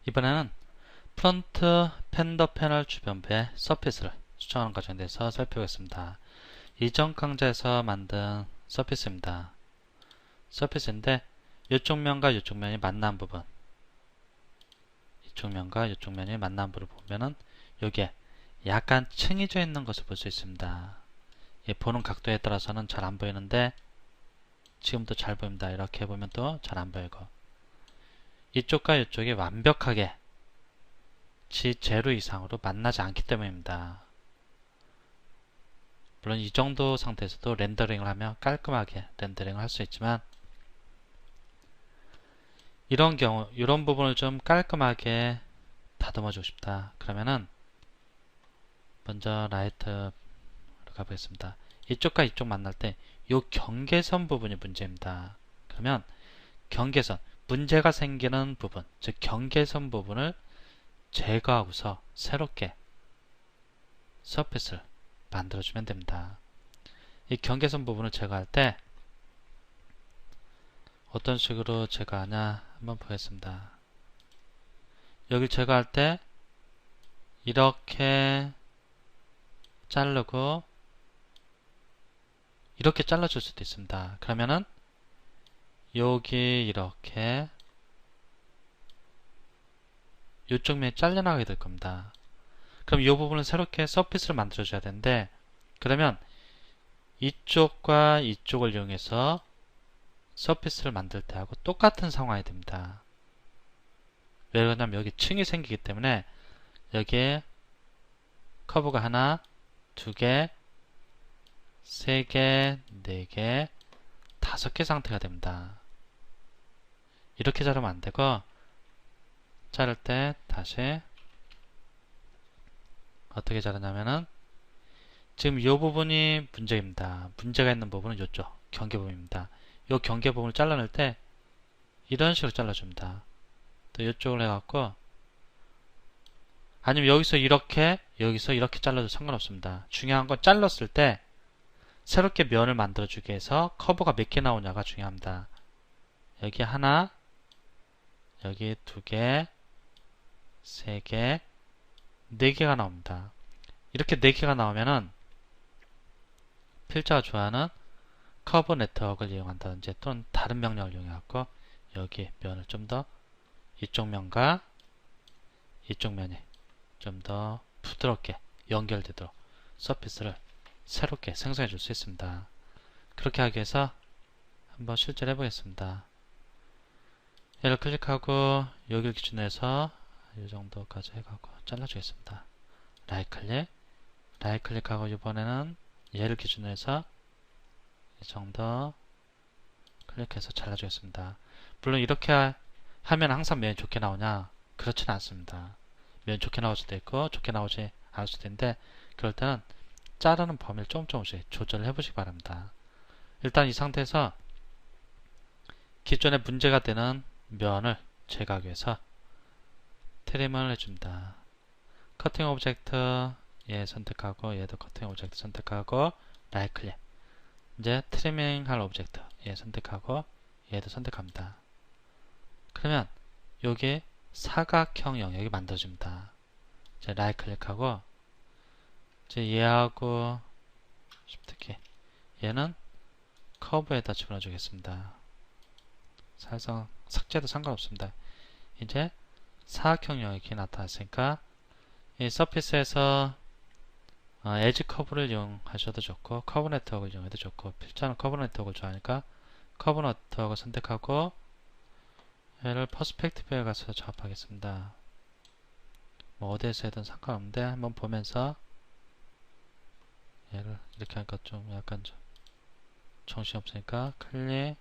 이번에는 프론트 펜더 패널 주변부의 서피스를 수정하는 과정에 대해서 살펴보겠습니다. 이전 강좌에서 만든 서피스입니다. 서피스인데 이쪽 면과 이쪽 면이 만난 부분, 이쪽 면과 이쪽 면이 만난 부분을 보면은 여기에 약간 층이 져 있는 것을 볼 수 있습니다. 보는 각도에 따라서는 잘 안 보이는데 지금도 잘 보입니다. 이렇게 보면 또 잘 안 보이고, 이쪽과 이쪽이 완벽하게 G0 이상으로 만나지 않기 때문입니다. 물론 이 정도 상태에서도 렌더링을 하면 깔끔하게 렌더링을 할 수 있지만, 이런 경우 이런 부분을 좀 깔끔하게 다듬어 주고 싶다 그러면은 먼저 라이트로 가보겠습니다. 이쪽과 이쪽 만날 때 이 경계선 부분이 문제입니다. 그러면 경계선, 문제가 생기는 부분, 즉 경계선 부분을 제거하고서 새롭게 서피스를 만들어주면 됩니다. 이 경계선 부분을 제거할 때 어떤 식으로 제거하냐 한번 보겠습니다. 여기를 제거할 때 이렇게 자르고 이렇게 잘라줄 수도 있습니다. 그러면은 여기 이렇게 이쪽 면이 잘려나가게 될 겁니다. 그럼 이 부분은 새롭게 서피스를 만들어줘야 되는데, 그러면 이쪽과 이쪽을 이용해서 서피스를 만들 때 하고 똑같은 상황이 됩니다. 왜 그러냐면 여기 층이 생기기 때문에 여기에 커브가 하나, 두 개, 세 개, 네 개, 다섯 개 상태가 됩니다. 이렇게 자르면 안 되고, 자를 때 다시 어떻게 자르냐면은 지금 이 부분이 문제입니다. 문제가 있는 부분은 이쪽 경계 부분입니다. 이 경계 부분을 잘라낼 때 이런 식으로 잘라줍니다. 또 이쪽을 해갖고, 아니면 여기서 이렇게 잘라도 상관없습니다. 중요한 건 잘랐을 때 새롭게 면을 만들어주기 위해서 커브가 몇 개 나오냐가 중요합니다. 여기 하나, 여기 두 개, 세 개, 네 개가 나옵니다. 이렇게 네 개가 나오면은 필자가 좋아하는 커브 네트워크를 이용한다든지 또는 다른 명령을 이용해갖고 여기 면을 좀 더 이쪽 면과 이쪽 면이 좀 더 부드럽게 연결되도록 서피스를 새롭게 생성해 줄 수 있습니다. 그렇게 하기 위해서 한번 실제로 해보겠습니다. 얘를 클릭하고 여기를 기준으로 해서 이 정도까지 해갖고 잘라주겠습니다. 라이트 클릭하고 이번에는 얘를 기준으로 해서 이 정도 클릭해서 잘라주겠습니다. 물론 이렇게 하면 항상 면이 좋게 나오냐? 그렇지는 않습니다. 면 좋게 나올 수도 있고 좋게 나오지 않을 수도 있는데, 그럴 때는 자르는 범위를 조금씩 조절을 해보시기 바랍니다. 일단 이 상태에서 기존에 문제가 되는 면을 제거하기 위해서 트림을 해줍니다. 커팅 오브젝트 얘 선택하고, 얘도 커팅 오브젝트 선택하고, 라이트 클릭. 이제 트리밍 할 오브젝트 얘 선택하고 얘도 선택합니다. 그러면 여기 사각형 영역이 만들어집니다. 이제 라이트 클릭하고 이제 얘하고 쉽트키 얘는 커브에다 집어넣어 주겠습니다. 살짝 삭제도 상관없습니다. 이제 사각형 영역이 나타났으니까 이 서피스에서 에지 커브를 이용하셔도 좋고 커브 네트워크를 이용해도 좋고, 필자는 커브 네트워크를 좋아하니까 커브 네트워크 선택하고 얘를 퍼스펙티브에 가서 작업하겠습니다. 뭐 어디에서 해든 상관없는데 한번 보면서 얘를 이렇게 하니까 좀 약간 좀 정신이 없으니까 클릭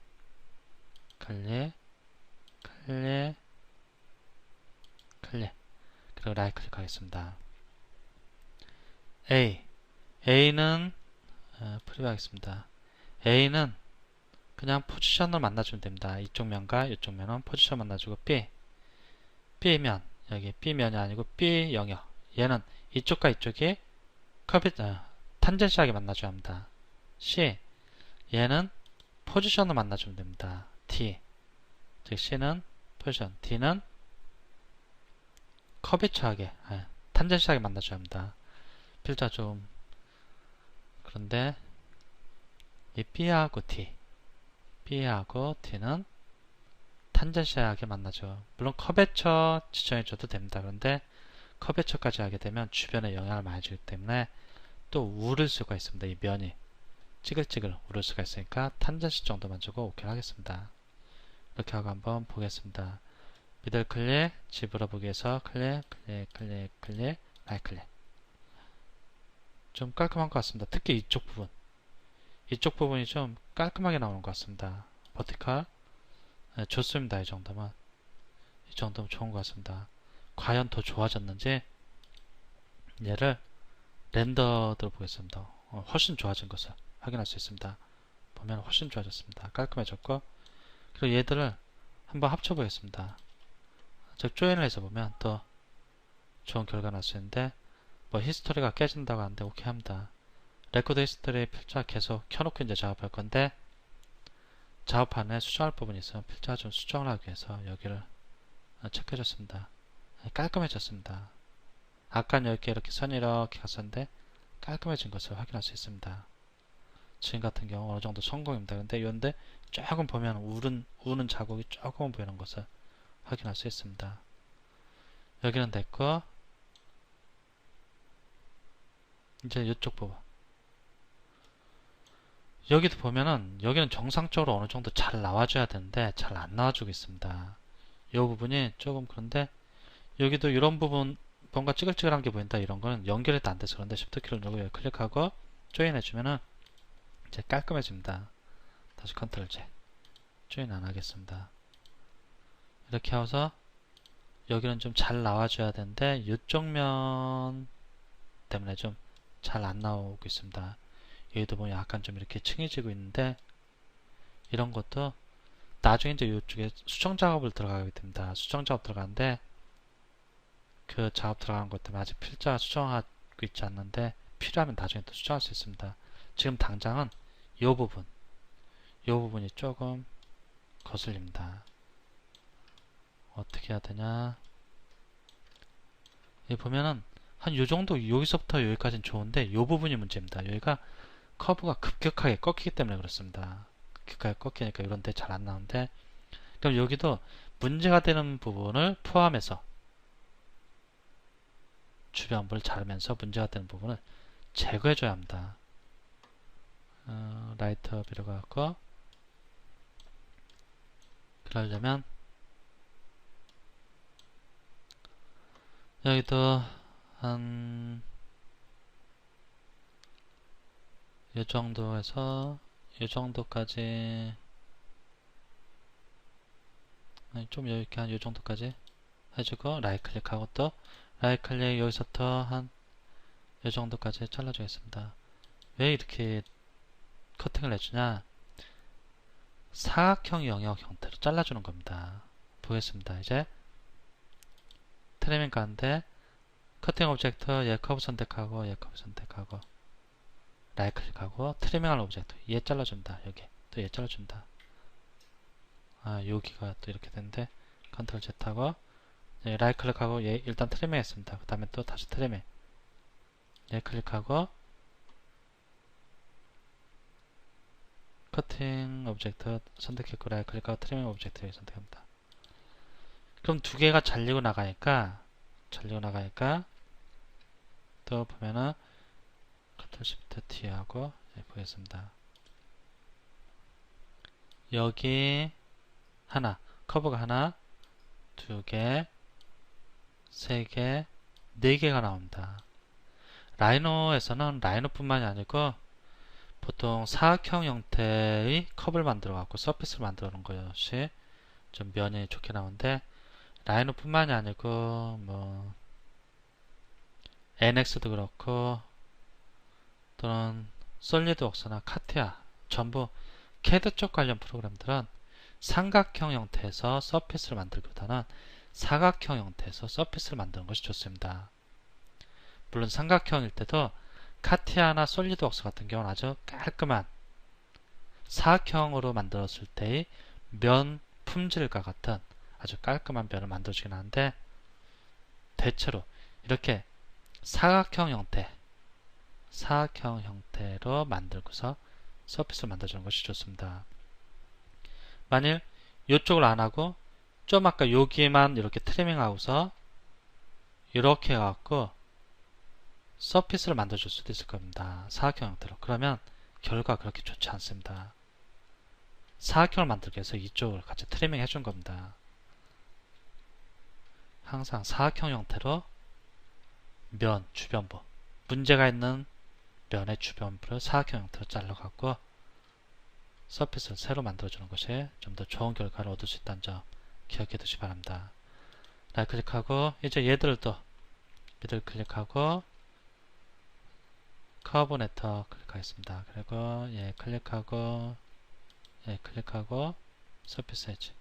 클릭 클릭 클릭, 그리고 라이트 클릭하겠습니다. A는 프리뷰 하겠습니다. A는 그냥 포지션을 만나주면 됩니다. 이쪽 면과 이쪽 면은 포지션 만나주고, B면 여기 B면이 아니고 B 영역, 얘는 이쪽과 이쪽이 탄젠시하게 만나줘야 합니다. C, 얘는 포지션을 만나주면 됩니다. D, 즉 C는 포지션, D는 커비처하게, 탄젠시하게 만나줘야 합니다. 필자 좀 그런데 이 B하고 B하고 T는 탄젠시하게 만나죠. 물론 커베처 지정해줘도 됩니다. 그런데 커베처까지 하게 되면 주변에 영향을 많이 주기 때문에 또 우를 수가 있습니다. 이 면이 찌글찌글 우를 수가 있으니까 탄젠시 정도만 주고 오케이 하겠습니다. 이렇게 하고 한번 보겠습니다. 미들 클릭, 집으로 보기 위해서 클릭, 라이트 클릭. 좀 깔끔한 것 같습니다. 특히 이쪽 부분이 좀 깔끔하게 나오는 것 같습니다. 버티컬 좋습니다. 이 정도면 좋은 것 같습니다. 과연 더 좋아졌는지 얘를 렌더드로 보겠습니다. 훨씬 좋아진 것을 확인할 수 있습니다. 보면 훨씬 좋아졌습니다. 깔끔해졌고, 그리고 얘들을 한번 합쳐 보겠습니다. 즉 조인을 해서 보면 더 좋은 결과가 날 수 있는데, 뭐 히스토리가 깨진다고 하는데 오케이 합니다. 레코드 히스토리 필자 계속 켜놓고 이제 작업할 건데, 작업판에 수정할 부분이 있으면 필자 좀 수정을 하기 위해서 여기를 체크해줬습니다. 깔끔해졌습니다. 아까는 이렇게 선이 이렇게 갔었는데 깔끔해진 것을 확인할 수 있습니다. 지금 같은 경우 어느 정도 성공입니다. 근데 조금 보면 우는 자국이 조금 보이는 것을 확인할 수 있습니다. 여기는 됐고, 이제 이쪽 부분. 여기도 보면은 여기는 정상적으로 어느 정도 잘 나와줘야 되는데 잘 안 나와주고 있습니다. 이 부분이 조금 그런데 여기도 이런 부분 뭔가 찌글찌글한 게 보인다. 이런 거는 연결이 안 돼서 그런데 Shift 키를 누르고 클릭하고 조인 해주면은 이제 깔끔해집니다. 다시 컨트롤 Z. 조인 안 하겠습니다. 이렇게 해서 여기는 좀 잘 나와줘야 되는데 이쪽 면 때문에 좀 잘 안 나오고 있습니다. 여기도 보면 약간 좀 이렇게 층해지고 있는데 이런 것도 나중에 이제 이쪽에 수정 작업을 들어가게 됩니다. 수정 작업 들어가는데 그 작업 들어가는 것 때문에 아직 필자 수정하고 있지 않는데 필요하면 나중에 또 수정할 수 있습니다. 지금 당장은 이 부분이 조금 거슬립니다. 어떻게 해야 되냐? 여기 보면은 한 요 정도 여기서부터 여기까지는 좋은데 이 부분이 문제입니다. 여기가 커브가 급격하게 꺾이기 때문에 그렇습니다. 급격하게 꺾이니까 이런 데 잘 안 나오는데, 그럼 여기도 문제가 되는 부분을 포함해서 주변부를 자르면서 문제가 되는 부분을 제거해 줘야 합니다. 라이터 비로 가고, 그러려면 여기도 한 이 정도에서 이 정도까지, 좀 이렇게 한 이 정도까지 해주고 라이트 클릭하고 또 라이트 클릭 여기서부터 한 이 정도까지 잘라주겠습니다. 왜 이렇게 커팅을 해주냐? 사각형 영역 형태로 잘라주는 겁니다. 보겠습니다. 이제 트리밍 가는데 커팅 오브젝트 얘 커브 선택하고 얘 커브 선택하고 라이트 클릭하고 트리밍할 오브젝트 얘 잘라줍니다. 여기 또 얘 잘라줍니다. 여기가 또 이렇게 되는데 컨트롤 Z 하고 라이트 클릭하고 얘 일단 트리밍 했습니다. 그 다음에 또 다시 트리밍 얘 클릭하고 커팅 오브젝트 선택했고 라이트 클릭하고 트리밍 오브젝트 여기 선택합니다. 그럼 두 개가 잘리고 나가니까 또 보면은 컨트롤 Shift T 하고 보겠습니다. 여기 하나, 커브가 하나, 두 개, 세 개, 네 개가 나옵니다. 라이노에서는 라이노뿐만이 아니고 보통 사각형 형태의 컵을 만들어 갖고 서피스를 만들어 놓은 것이 좀 면이 좋게 나오는데, 라이노뿐만이 아니고 뭐 NX도 그렇고 또는 솔리드웍스나 카티아 전부 CAD 쪽 관련 프로그램들은 삼각형 형태에서 서피스를 만들기보다는 사각형 형태에서 서피스를 만드는 것이 좋습니다. 물론 삼각형일 때도 카티아나 솔리드웍스 같은 경우는 아주 깔끔한 사각형으로 만들었을 때의 면 품질과 같은 아주 깔끔한 면을 만들어주긴 하는데, 대체로 이렇게 사각형 형태로 만들고서 서피스를 만들어주는 것이 좋습니다. 만일 이쪽을 안하고 좀 아까 여기만 이렇게 트리밍 하고서 이렇게 해갖고 서피스를 만들어줄 수도 있을 겁니다. 사각형 형태로. 그러면 결과가 그렇게 좋지 않습니다. 사각형을 만들기 위해서 이쪽을 같이 트리밍 해준 겁니다. 항상 사각형 형태로 면, 주변부, 문제가 있는 면의 주변부를 사각형 형태로 잘라갖고 서피스를 새로 만들어주는 것이 좀 더 좋은 결과를 얻을 수 있다는 점 기억해 두시기 바랍니다. 라이트 클릭하고 이제 얘들도 미들 클릭하고 커브 네트워크 클릭하겠습니다. 그리고 얘 클릭하고 얘 클릭하고 서피스 엣지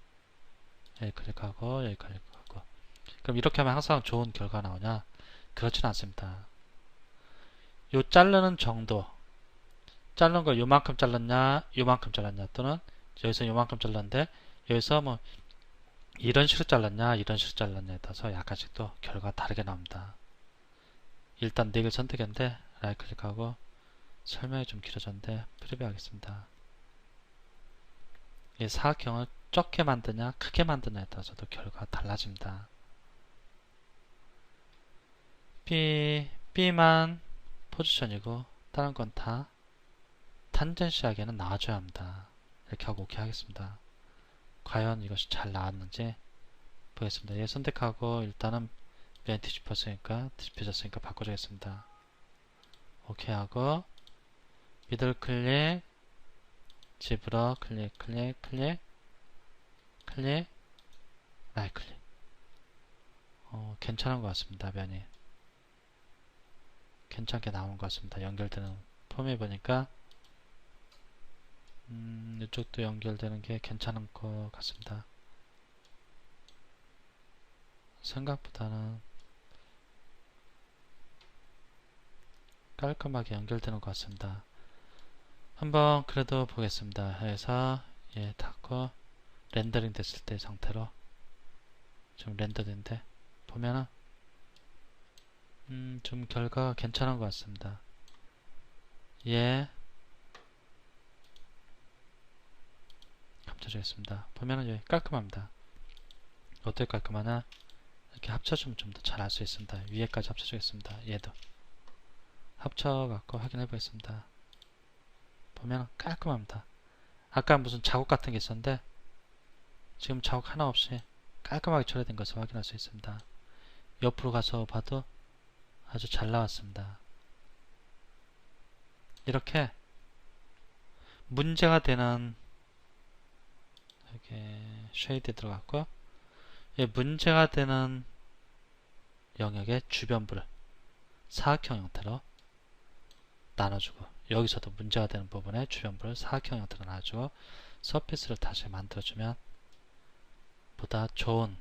얘 클릭하고 얘 클릭하고 그럼 이렇게 하면 항상 좋은 결과가 나오냐? 그렇진 않습니다. 요 자르는 정도 자른 걸 요만큼 잘랐냐 요만큼 잘랐냐 또는 여기서 요만큼 잘랐는데 여기서 뭐 이런 식으로 잘랐냐 이런 식으로 잘랐냐에 따라서 약간씩 또 결과가 다르게 나옵니다. 일단 4개를 선택했는데 라이트 클릭하고 설명이 좀 길어졌는데 프리뷰 하겠습니다. 이 사각형을 적게 만드냐 크게 만드냐에 따라서도 결과가 달라집니다. B만 포지션이고 다른 건 다 탄젠시하게는 나와줘야 합니다. 이렇게 하고 오케이 하겠습니다. 과연 이것이 잘 나왔는지 보겠습니다. 얘 선택하고 일단은 면 뒤집혀졌으니까 바꿔주겠습니다. 오케이 하고 미들 클릭 집으로 클릭 라이트 클릭 괜찮은 것 같습니다. 면이 괜찮게 나온 것 같습니다. 연결되는 폼이 보니까 이쪽도 연결되는 게 괜찮은 것 같습니다. 생각보다는 깔끔하게 연결되는 것 같습니다. 한번 그래도 보겠습니다. 해서 얘 닫고 렌더링 됐을 때 상태로 좀 렌더된데 보면은 좀 결과가 괜찮은 것 같습니다. 얘 합쳐주겠습니다. 보면은 여기 깔끔합니다. 어떻게 깔끔하냐? 이렇게 합쳐주면 좀 더 잘 알 수 있습니다. 위에까지 합쳐주겠습니다. 얘도 합쳐갖고 확인해 보겠습니다. 보면 깔끔합니다. 아까 무슨 자국 같은 게 있었는데 지금 자국 하나 없이 깔끔하게 처리된 것을 확인할 수 있습니다. 옆으로 가서 봐도 아주 잘 나왔습니다. 이렇게 문제가 되는 이렇게 쉐이드 들어갔고 문제가 되는 영역의 주변부를 사각형 형태로 나눠주고 여기서도 문제가 되는 부분의 주변부를 사각형 형태로 나눠주고 서피스를 다시 만들어주면 보다 좋은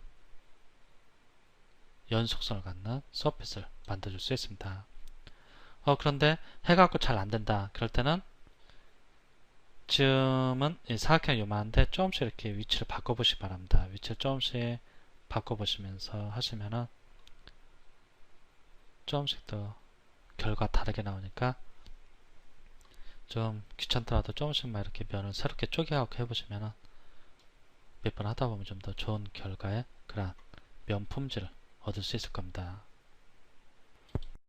연속성을 갖는 서피스를 만들어줄 수 있습니다. 그런데 해갖고 잘 안된다. 그럴 때는 지금은 사각형이 요만한데 조금씩 이렇게 위치를 바꿔보시기 바랍니다. 위치를 조금씩 바꿔보시면서 하시면은 조금씩 더 결과 다르게 나오니까 좀 귀찮더라도 조금씩만 이렇게 면을 새롭게 쪼개갖고 해보시면은 몇 번 하다 보면 좀 더 좋은 결과의 그런 면 품질을 얻을 수 있을 겁니다.